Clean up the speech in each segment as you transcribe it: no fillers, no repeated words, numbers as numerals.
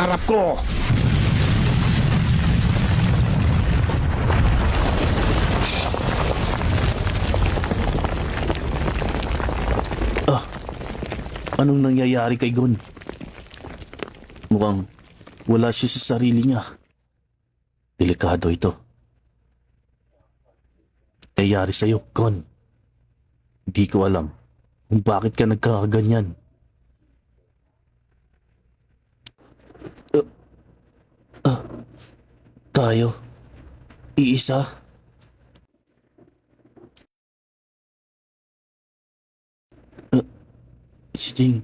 harap ko! Anong nangyayari kay Gon? Mukhang wala siya sa sarili niya. Delikado ito. Nangyayari sa'yo, Gon. Hindi ko alam kung bakit ka nagkakaganyan. Tayo. Iisa. Si Jing.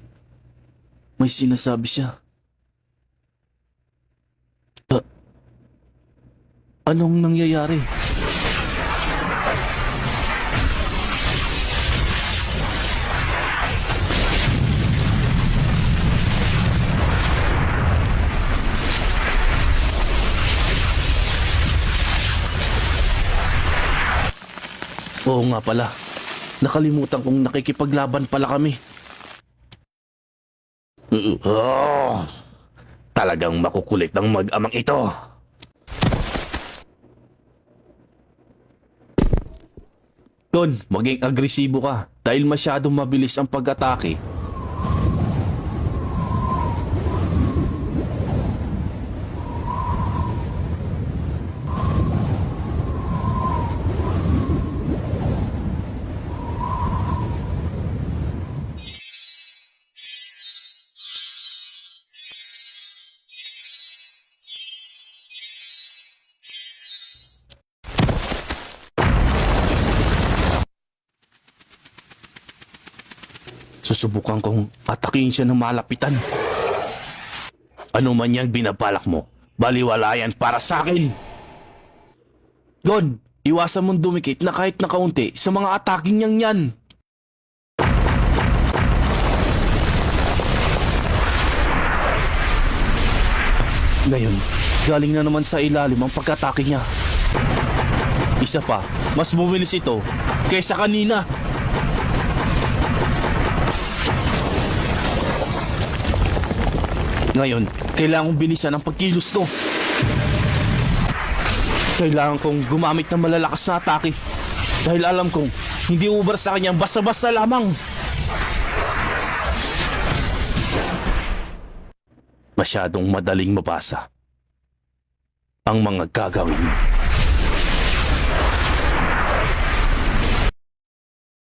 May sinasabi siya. Anong nangyayari? Oo nga pala. Nakalimutan kong nakikipaglaban pala kami. Talagang makukulit ang mag-amang ito. Gon, maging agresibo ka dahil masyadong mabilis ang pag-atake. Susubukan kong atakin siya ng malapitan. Ano man yang binabalak mo, baliwala yan para sa akin. Gon, iwasan mong dumikit na kahit na kaunti sa mga ataking niyang yan. Ngayon, galing na naman sa ilalim ang pag-atake niya. Isa pa, mas bumilis ito kaysa kanina. Ngayon, kailangan kong bilisan ang pagkilos ko. Kailangan kong gumamit ng malalakas na atake. Dahil alam kong hindi uubra sa kanyang basta-basta lamang. Masyadong madaling mabasa ang mga gagawin mo.